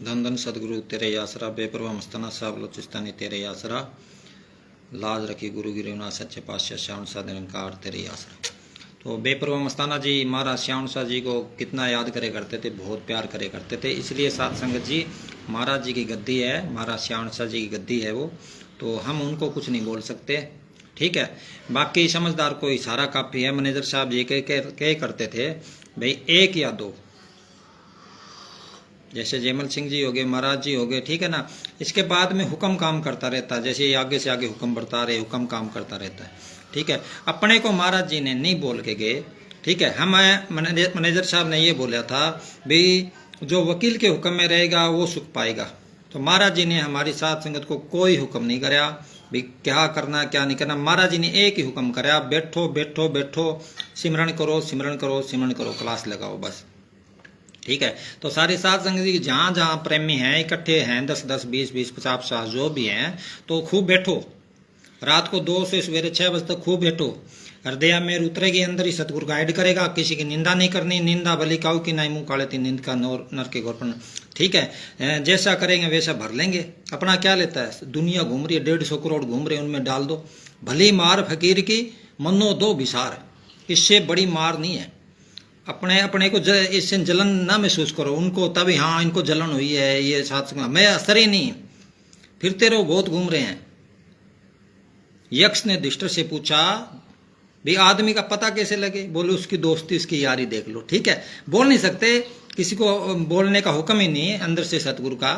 धन धन सदगुरु तेरे आसरा, बेपरवाह मस्ताना साहब बलोचिस्तानी तेरे आसरा, लाज रखी गुरु गिरिना सच्चे पातशाह श्याम शाह निरंकार तेरे आसरा। तो बेपरवाह मस्ताना जी महाराज श्याम शाह जी को कितना याद करे करते थे, बहुत प्यार करे करते थे। इसलिए सात संगत जी महाराज जी की गद्दी है, महाराज श्याम शाह जी की गद्दी है वो, तो हम उनको कुछ नहीं बोल सकते, ठीक है। बाकी समझदार को इशारा काफ़ी है। मैनेजर साहब ये कह करते थे भाई एक या दो, जैसे जयमल सिंह जी हो गए, महाराज जी हो गए, ठीक है ना। इसके बाद में हुक्म काम करता रहता है, जैसे आगे से आगे हुक्म बढ़ता रहे, हुक्म काम करता रहता है, ठीक है। अपने को महाराज जी ने नहीं बोल के गए, ठीक है। हम मैनेजर साहब ने ये बोला था भाई जो वकील के हुक्म में रहेगा वो सुख पाएगा। तो महाराज जी ने हमारी साथ संगत को कोई हुक्म नहीं कराया भाई क्या करना क्या नहीं करना। महाराज जी ने एक ही हुक्म कराया, बैठो बैठो बैठो, सिमरन करो सिमरन करो सिमरन करो, क्लास लगाओ बस, ठीक है। तो सारी सात संगत जी जहाँ जहाँ प्रेमी हैं, इकट्ठे हैं, 10-10, 20-20, 50-50 जो भी हैं, तो खूब बैठो, रात को 2 से सवेरे 6 बजे तक खूब बैठो। हृदय में उतरेगी अंदर ही सतगुरु गाइड करेगा। किसी की निंदा नहीं करनी, निंदा भली काऊ की नाई मुँह काले थी निंद का नर के गोरपन, ठीक है। जैसा करेंगे वैसा भर लेंगे। अपना क्या लेता है, दुनिया घूम रही है, 150 करोड़ घूम रहे हैं, उनमें डाल दो। भली मार फकीर की मनो दो विसार, इससे बड़ी मार नहीं है। अपने को इससे जलन ना महसूस करो उनको, तभी हाँ इनको जलन हुई है, ये साथ मैं असर ही नहीं, फिरते रहो, बहुत घूम रहे हैं। यक्ष ने दुष्ट से पूछा भाई आदमी का पता कैसे लगे, बोले उसकी दोस्ती उसकी यारी देख लो, ठीक है। बोल नहीं सकते, किसी को बोलने का हुक्म ही नहीं है अंदर से सतगुरु का,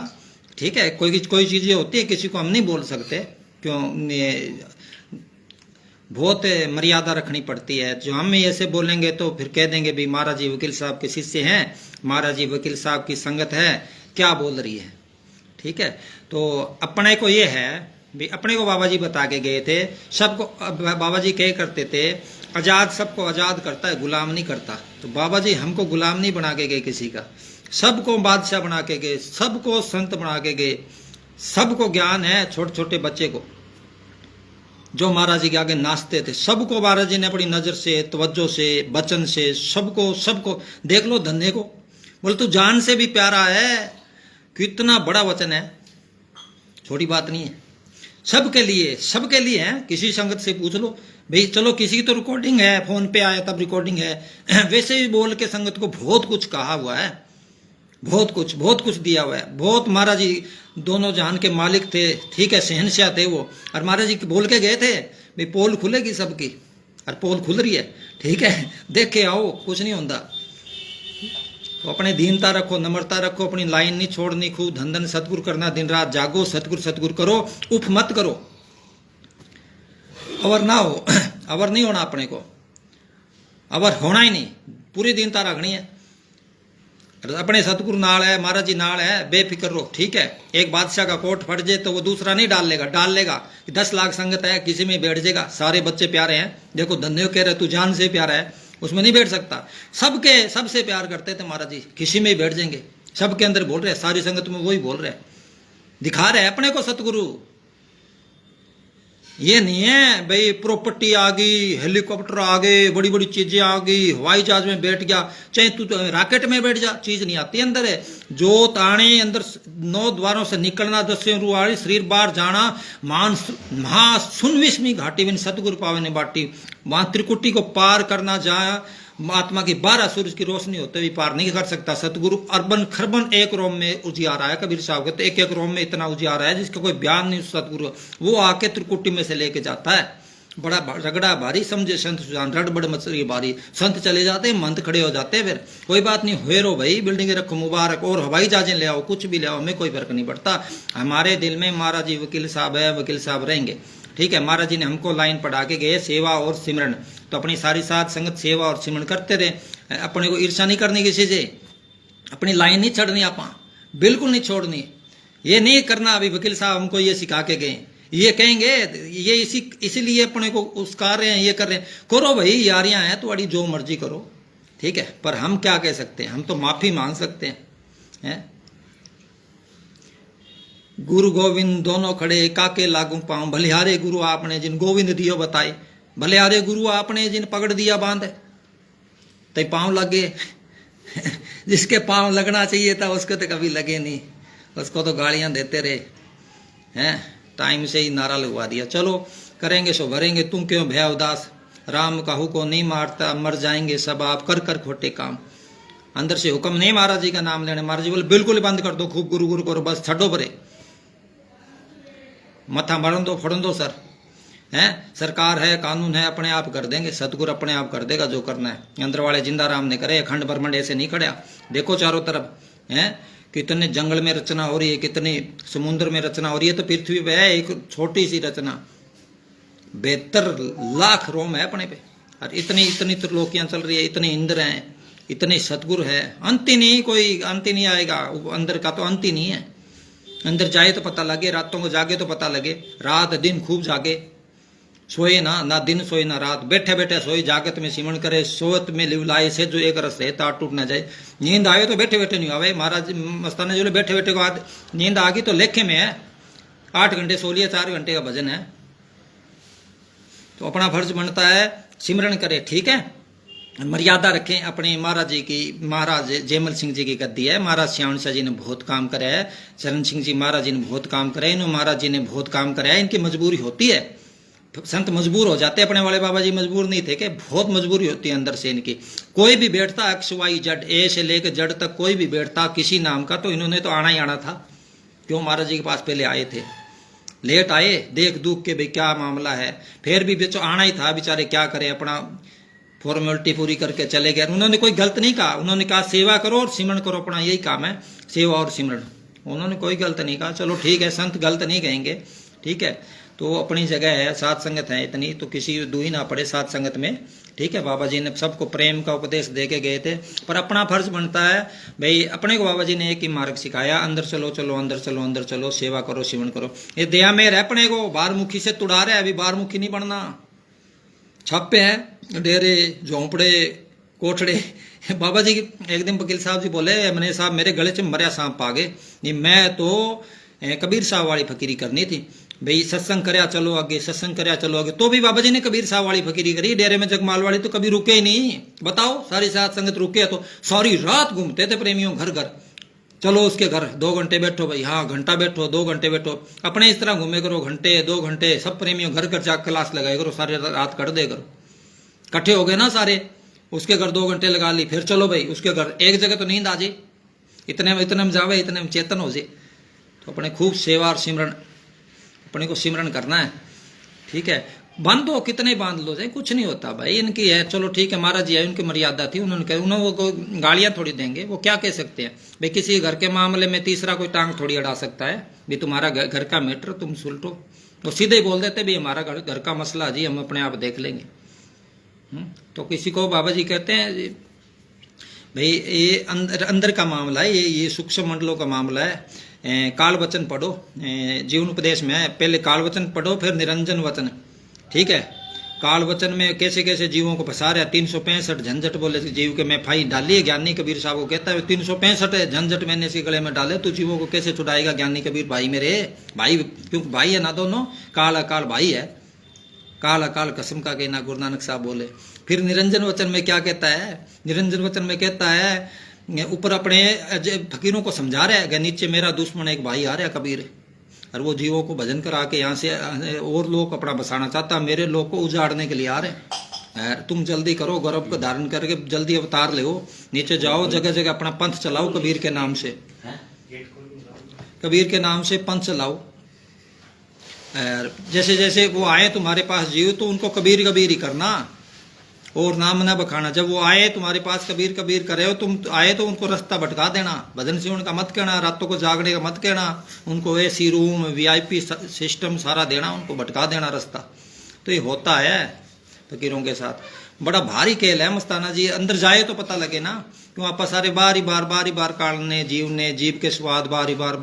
ठीक है। कोई चीज़ें होती है किसी को हम नहीं बोल सकते, क्यों, बहुत मर्यादा रखनी पड़ती है। जो हम ऐसे बोलेंगे तो फिर कह देंगे भाई महाराज जी वकील साहब के शिष्य हैं, महाराज जी वकील साहब की संगत है, क्या बोल रही है, ठीक है। तो अपने को ये है भाई, अपने को बाबा जी बता के गए थे, सबको बाबा जी कह करते थे आज़ाद सबको आज़ाद करता है, गुलाम नहीं करता। तो बाबा जी हमको गुलाम नहीं बना के गए किसी का, सबको बादशाह बना के गए, सबको संत बना के गए, सबको ज्ञान है। छोटे छोटे बच्चे को जो महाराज जी के आगे नाचते थे, सबको महाराज जी ने अपनी नज़र से, तवज्जो से, वचन से, सबको देख लो धंधे को। बोले तू जान से भी प्यारा है, कितना बड़ा वचन है, छोटी बात नहीं है। सबके लिए है। किसी संगत से पूछ लो भाई, चलो किसी की तो रिकॉर्डिंग है, फोन पे आया तब रिकॉर्डिंग है, वैसे भी बोल के संगत को बहुत कुछ कहा हुआ है, बहुत कुछ दिया हुआ है। बहुत महाराज जी दोनों जहान के मालिक थे, ठीक है, शहनशाह थे वो। और महाराज जी बोल के गए थे भाई पोल खुलेगी सबकी, और पोल खुल रही है, ठीक है, देख के आओ, कुछ नहीं होता। तो अपने दीनता रखो, नम्रता रखो, अपनी लाइन नहीं छोड़नी, खूब धन धन सतगुरु करना, दिन रात जागो, सतगुरु करो, उफ मत करो, अवर ना हो, अवर नहीं होना अपने को, अवर होना ही नहीं, पूरी दीनता रखनी है। अपने सतगुरु नाल है, महाराज जी नाल है, बेफिक्र रहो, ठीक है। एक बादशाह का कोट फट जाए तो वो दूसरा नहीं डाल लेगा 10 लाख संगत है, किसी में बैठ जाएगा, सारे बच्चे प्यारे हैं, देखो धंधे कह रहे तू जान से प्यारा है, उसमें नहीं बैठ सकता। सबसे प्यार करते थे महाराज जी, किसी में ही बैठ जाएंगे, सबके अंदर बोल रहे, सारी संगत में वही बोल रहे, दिखा रहे अपने को सतगुरु। ये नहीं है भाई प्रॉपर्टी आ गई, हेलीकॉप्टर आ गए, बड़ी बड़ी चीजें आ गई, हवाई जहाज में बैठ गया, चाहे तू तो रॉकेट में बैठ जा, चीज नहीं आती अंदर है। जो ताने अंदर 9 द्वारों से निकलना, 10 रुआड़ी शरीर बाहर जाना, महा सुनविस्मी घाटी में सतगुरु पावे ने बाटी, वहां त्रिकुटी को पार करना, जहाँ महात्मा की 12 सूरज की रोशनी होते भी पार नहीं कर सकता सतगुरु। अर्बन खरबन एक रोम में उजियारा है, कबीर साहब कहते एक रोम में इतना उजियारा है जिसका कोई बयान नहीं। सतगुरु वो आके त्रिकुटी में से लेके जाता है, बड़ा रगड़ा भारी समझे संत सुजान, रड़बड़ मचली भारी, संत चले जाते हैं, मंत खड़े हो जाते हैं। फिर कोई बात नहीं, हुए रो भाई, बिल्डिंग रखो मुबारक, और हवाई जहाजें ले आओ, कुछ भी ले आओ, हमें कोई फर्क नहीं पड़ता। हमारे दिल में महाराज जी वकील साहब है, वकील साहब रहेंगे, ठीक है। महाराज जी ने हमको लाइन पढ़ा के गए, सेवा और सिमरन। तो अपनी सारी साथ संगत सेवा और सिमरन करते रहे। अपने को ईर्ष्या नहीं करनी किसी से, अपनी लाइन नहीं छड़नी, आप बिल्कुल नहीं छोड़नी। ये नहीं करना अभी वकील साहब हमको ये सिखा के गए, ये कहेंगे ये इसीलिए अपने को उसका रहे हैं, ये कर रहे हैं, करो भाई, यारियां हैं तुम्हारी, जो मर्जी करो, ठीक है। पर हम क्या कह सकते हैं, हम तो माफी मांग सकते हैं। गुरु गोविंद दोनों खड़े, काके लागू पाऊं, भलिहारे गुरु आपने जिन गोविंद दियो बताए, भलिहारे गुरु आपने जिन पकड़ दिया बांध, ते पांव लगे जिसके पांव लगना चाहिए था उसके तो कभी लगे नहीं। उसको तो गालियां देते रहे हैं, टाइम से ही नारा लगवा दिया। चलो करेंगे सो भरेंगे, तुम क्यों भय उदास, राम काहू को नहीं मारता, मर जाएंगे सब आप कर कर खोटे काम। अंदर से हुक्म नहीं महाराज जी का नाम लेने, महाराज जी बोले बिल्कुल बंद कर दो, खूब गुरु गुरु करो, बस छड़ो परे, मथा मरन दो फड़न दो सर, हैं सरकार है कानून है अपने आप कर देंगे, सतगुरु अपने आप कर देगा जो करना है। अंदर वाले जिंदा राम ने करे, अखंड ब्रह्मांड ऐसे नहीं खड़ा। देखो चारों तरफ हैं कितने जंगल में रचना हो रही है, कितनी समुद्र में रचना हो रही है, तो पृथ्वी पे है एक छोटी सी रचना, 72 लाख रोम है अपने पे, और इतनी इतनी त्रिलोकियां चल रही है, इतने इंद्र हैं, इतने सतगुरु है, अंत ही नहीं, कोई अंत ही नहीं आएगा अंदर का, तो अंत ही नहीं है। अंदर जाए तो पता लगे, रातों को जागे तो पता लगे, रात दिन खूब जागे, सोए ना दिन सोए ना रात, बैठे बैठे सोए, जागत में सिमरण करे, सोत में लिवलाए से जो एक रस है तार टूट ना जाए। नींद आवे तो बैठे बैठे नहीं आवे, महाराज मस्ताना जो बैठे बैठे को आज नींद आ गई तो लेखे में है, 8 घंटे सो लिया, 4 घंटे का भजन है, तो अपना फर्ज बनता है सिमरण करे, ठीक है, मर्यादा रखें अपने। महाराज जी की, महाराज जयमल सिंह जी की गद्दी है, महाराज श्याम शाह जी ने बहुत काम करे है, चरण सिंह जी महाराज जी ने बहुत काम करे, इन महाराज जी ने बहुत काम करे है, इनकी मजबूरी होती है, संत मजबूर हो जाते, अपने वाले बाबा जी मजबूर नहीं थे कि बहुत मजबूरी होती है अंदर से इनकी। कोई भी बैठता एक्स वाई जेड, ए से लेकर जेड तक कोई भी बैठता किसी नाम का, तो इन्होंने तो आना ही आना था, क्यों महाराज जी के पास पहले आए थे, लेट आए, देख दुख के भाई क्या मामला है, फिर भी बेचो आना ही था, बेचारे क्या करें, अपना फॉर्मेलिटी पूरी करके चले गए। उन्होंने कोई गलत नहीं कहा, उन्होंने कहा सेवा करो और सिमरण करो, अपना यही काम है, सेवा और सिमरण, उन्होंने कोई गलत नहीं कहा। चलो ठीक है, संत गलत नहीं कहेंगे, ठीक है, तो अपनी जगह है, सात संगत है इतनी, तो किसी दूही ना पड़े सात संगत में, ठीक है। बाबा जी ने सबको प्रेम का उपदेश दे के गए थे, पर अपना फर्ज बनता है भाई, अपने को बाबा जी ने एक ही मार्ग सिखाया, अंदर चलो चलो अंदर चलो अंदर चलो, सेवा करो सिमरण करो, ये दया में रह, अपने को बाहरमुखी से तुड़ा रहा है, अभी बाहरमुखी नहीं बनना, छापे हैं डेरे झोंपड़े कोठड़े। बाबा जी एक दिन वकील साहब जी बोले, मैंने साहब मेरे गले से मरिया सांप आ गए, नहीं मैं तो कबीर साहब वाली फकीरी करनी थी भाई, सत्संग करया चलो आगे, सत्संग करया चलो आगे, तो भी बाबा जी ने कबीर साहब वाली फकीरी करी, डेरे में जगमाल वाली तो कभी रुके ही नहीं, बताओ सारी सात संगत रुके, तो सारी रात घूमते थे प्रेमियों घर घर, चलो उसके घर 2 घंटे बैठो भाई, हाँ घंटा बैठो 2 घंटे बैठो, अपने इस तरह घूमे करो, घंटे 2 घंटे, सब प्रेमियों घर घर जाकर क्लास लगाए करो, सारे रात कर दे करो, इकट्ठे हो गए ना सारे, उसके घर 2 घंटे लगा ली, फिर चलो भाई उसके घर, एक जगह तो नींद आ जाए, इतने में जावे, इतने में चेतन हो जाए, तो अपने खूब सेवा और सिमरण, अपने को सिमरण करना है, ठीक है। बांध दो, कितने बांध लो जाए, कुछ नहीं होता भाई, इनकी है, चलो ठीक है, महाराज जी है, उनकी मर्यादा थी, उन्होंने कहा, उन्होंने वो गालियां थोड़ी देंगे, वो क्या कह सकते हैं भाई, किसी घर के मामले में तीसरा कोई टांग थोड़ी अड़ा सकता है भाई, तुम्हारा घर का मैटर तुम सुलटो, वो सीधे ही बोल देते भाई हमारा घर का मसला जी हम अपने आप देख लेंगे। तो किसी को बाबा जी कहते हैं भाई ये अंदर का मामला है, ये सूक्ष्म मंडलों का मामला है, काल वचन पढ़ो, जीवन उपदेश में है, पहले काल वचन पढ़ो फिर निरंजन वचन, ठीक है। काल वचन में कैसे कैसे जीवों को फंसा रहा है, 365 झंझट बोले जीव के मैं फाई डाली है, ज्ञानी कबीर साहब को कहता है 365 झंझट मैंने इसके गले में डाले, तो जीवों को कैसे छुड़ाएगा ज्ञानी कबीर भाई मेरे भाई, क्योंकि भाई है ना दोनों, काल अकाल भाई है, काल अकाल कसम का कहना गुरु नानक साहब बोले। फिर निरंजन वचन में क्या कहता है, निरंजन वचन में कहता है ऊपर अपने फकीरों को समझा रहा है, नीचे मेरा दुश्मन एक भाई आ रहा है कबीर, और वो जीवों को भजन करा के यहाँ से और लोग अपना बसाना चाहता, मेरे लोग को उजाड़ने के लिए आ रहे, तुम जल्दी करो, गर्भ को धारण करके जल्दी अवतार ले, नीचे जाओ, जगह जगह अपना पंथ चलाओ, कबीर के नाम से, कबीर के नाम से पंथ चलाओ, जैसे जैसे वो आए तुम्हारे पास जीव, तो उनको कबीर कबीर ही करना और नाम न बखाना। जब वो आए तुम्हारे पास कबीर कबीर करे हो, तुम आए तो उनको रास्ता भटका देना, भजन सिमरन का मत कहना, रातों को जागने का मत कहना, उनको एसी रूम वीआईपी सिस्टम सारा देना, उनको भटका देना रास्ता। तो ये होता है फकीरों के साथ, बड़ा भारी खेल है मस्ताना जी, अंदर जाए तो पता लगे ना, क्यों आप सारे बारी बार कालने जीव ने, जीव के स्वाद बारी बार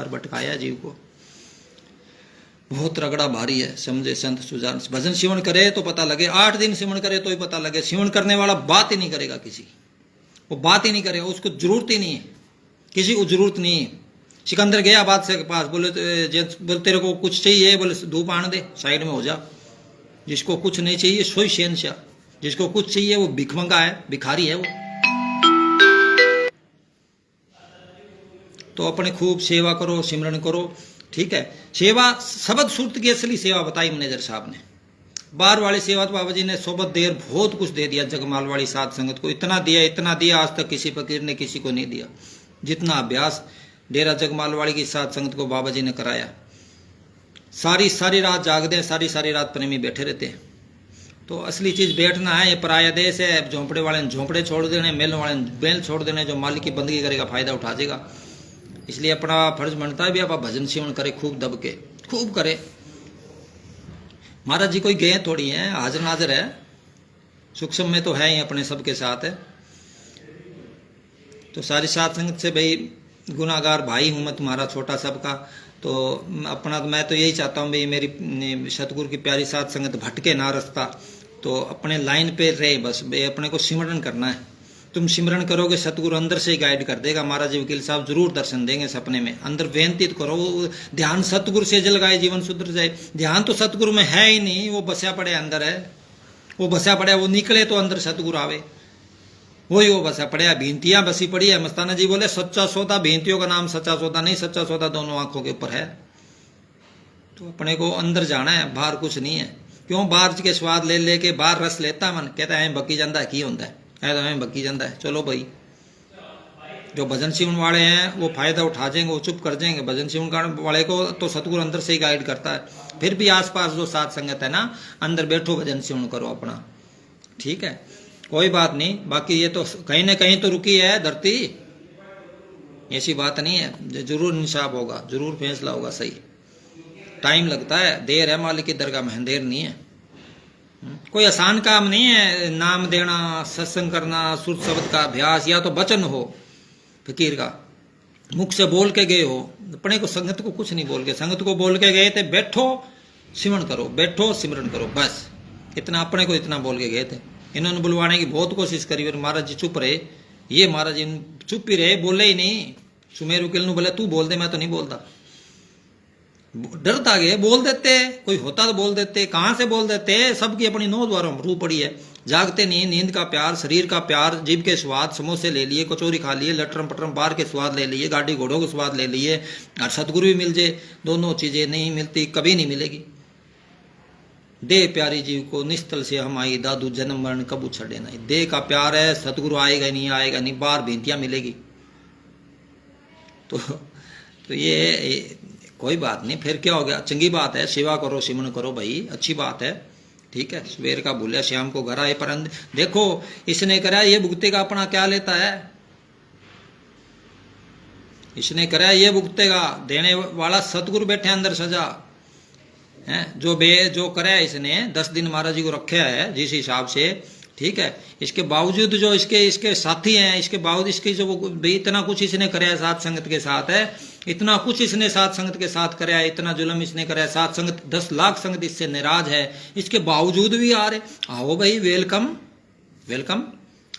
भटकाया जीव को, बहुत रगड़ा भारी है, समझे संत सुजान। भजन सिमरण करे तो पता लगे, 8 दिन सिमरण करे तो ही पता लगे, सिमरण करने वाला बात ही नहीं करेगा किसी, वो बात ही नहीं करेगा, उसको जरूरत ही नहीं है, किसी को जरूरत नहीं है। सिकंदर गया बादशाह के पास, बोले तेरे को कुछ चाहिए, बोले धूप आने दे, साइड में हो जा, जिसको कुछ नहीं चाहिए सोई शहंशाह, जिसको कुछ चाहिए वो भिखमंगा है, भिखारी है वो। तो अपने खूब सेवा करो, सिमरन करो, ठीक है। सेवा शब्द सूरत की असली सेवा बताई मैनेजर साहब ने। बाहर वाली सेवा तो बाबा जी ने सोबत देर बहुत कुछ दे दिया जगमाल वाली साध संगत को, इतना दिया इतना दिया, आज तक किसी फकीर ने किसी को नहीं दिया जितना अभ्यास डेरा जगमाल वाली की साध संगत को बाबा जी ने कराया। सारी सारी रात जागते हैं, सारी सारी रात प्रेमी बैठे रहते हैं। तो असली चीज बैठना है, ये पराया देश है। झोंपड़े वाले ने झोंपड़े छोड़ देने, मेल वाले ने मेल छोड़ देने, जो मालिक की बंदगी करेगा फायदा उठा देगा। इसलिए अपना फर्ज बनता है भी आप भजन सेवन करे, खूब दब के खूब करे। महाराज जी कोई गए थोड़ी हैं, हाजिर नाजिर है, सूक्ष्म में तो है ही, अपने सबके साथ है। तो सारी साध संगत से भाई गुनाहगार भाई हूँ मैं तुम्हारा, छोटा सबका। तो अपना तो मैं तो यही चाहता हूँ भाई मेरी सतगुरु की प्यारी साध संगत भटके ना रास्ता, तो अपने लाइन पे रहे बस। भाई अपने को सिमरन करना है, तुम सिमरन करोगे सतगुरु अंदर से ही गाइड कर देगा। महाराज जी वकील साहब जरूर दर्शन देंगे सपने में। अंदर बेनती करो, ध्यान सतगुरु से जलगाए जीवन सुधर जाए। ध्यान तो सतगुरु में है ही नहीं, वो बसा पड़े अंदर है, वो बसा पड़े, वो निकले तो अंदर सतगुरु आवे, वही वो बसा पड़े। भींतियां बसी पड़ी है। मस्ताना जी बोले सच्चा सौदा भींतियों का नाम सच्चा सौदा नहीं, सच्चा सौदा दोनों आंखों के ऊपर है। तो अपने को अंदर जाना है, बाहर कुछ नहीं है। क्यों बाहर के स्वाद ले लेके बाहर रस लेता मन, कहता है बकी जाता है की होता है, तो हमें बकी जाता है। चलो भाई जो भजन सेवन वाले हैं वो फायदा उठा जाएंगे, वो चुप कर जाएंगे। भजन सेवन वाले को तो सतगुरु अंदर से ही गाइड करता है। फिर भी आसपास जो साथ संगत है ना, अंदर बैठो भजन सेवन करो अपना, ठीक है, कोई बात नहीं। बाकी ये तो कहीं ना कहीं तो रुकी है धरती, ऐसी बात नहीं है। जरूर इंसाफ होगा, जरूर फैसला होगा सही। टाइम लगता है, देर है मालिक की दरगाह में, देर नहीं है। कोई आसान काम नहीं है नाम देना, सत्संग करना, सुर शब्द का अभ्यास, या तो वचन हो फकीर का, मुख से बोल के गए हो। अपने को संगत को कुछ नहीं बोल के, संगत को बोल के गए थे बैठो सिमरन करो, बैठो सिमरन करो, बस इतना अपने को इतना बोल के गए थे। इन्होंने बुलवाने की बहुत कोशिश करी, फिर महाराज जी चुप रहे। ये महाराज जी चुप ही रहे, बोले ही नहीं। सुमेर वकील ने बोले तू बोल दे, मैं तो नहीं बोलता। डरता गए, बोल देते, कोई होता तो बोल देते, कहाँ से बोल देते। सबकी अपनी नौ द्वारों रू पड़ी है। जागते नहीं, नींद का प्यार, शरीर का प्यार, जीभ के स्वाद, समोसे ले लिए, कचौरी खा लिए, लटरम पटरम बार के स्वाद ले लिए, गाड़ी घोड़ों के स्वाद ले लिए, और सतगुरु भी मिल जाए, दोनों चीजें नहीं मिलती, कभी नहीं मिलेगी। दे प्यारी जीव को निस्तल से हम आई, दादू जन्म मरण कबू छड़े नहीं। देह का प्यार है, सतगुरु आएगा नहीं, आएगा नहीं, बार भेंतियां मिलेगी। तो ये कोई बात नहीं, फिर क्या हो गया, चंगी बात है, सेवा करो सिमरन करो भाई, अच्छी बात है, ठीक है। सवेर का भूलिया शाम को घर आए, पर देखो इसने करा ये भुगतेगा, अपना क्या लेता है। इसने करा ये भुगतेगा, देने वाला सतगुरु बैठे अंदर सजा है। जो करे इसने 10 दिन महाराज जी को रखा है जिस हिसाब से, ठीक है। इसके बावजूद जो इसके साथी हैं, इसके बावजूद इसकी जो इतना कुछ इसने कराया है साथ संगत के साथ है, इतना कुछ इसने साथ संगत के साथ कराया है, इतना जुल्म इसने कराया, साथ संगत 10 लाख संगत इससे नाराज है, इसके बावजूद भी आ रहे। आओ भाई, वेलकम वेलकम,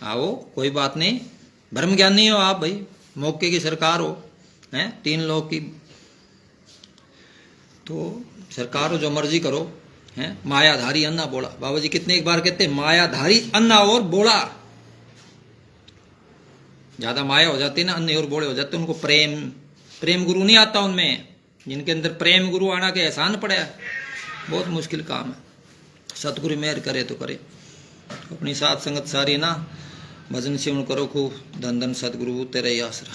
आओ, कोई बात नहीं। ब्रह्म ज्ञानी हो आप भाई, मौके की सरकार हो, हैं 3 लोग की तो सरकार हो, जो मर्जी करो, हैं। मायाधारी अन्ना बोला, बाबा जी कितने एक बार कहते हैं मायाधारी अन्ना और बोला। ज्यादा माया हो जाती है ना, अन्य और बोले हो जाते, उनको प्रेम गुरु नहीं आता उनमें। जिनके अंदर प्रेम गुरु आना के एहसान पड़ा है, बहुत मुश्किल काम है। सतगुरु मेहर करे तो करे। अपनी साथ संगत सारी ना, भजन सेवन करो खूब, धन धन सतगुरु तेरा ही आसरा।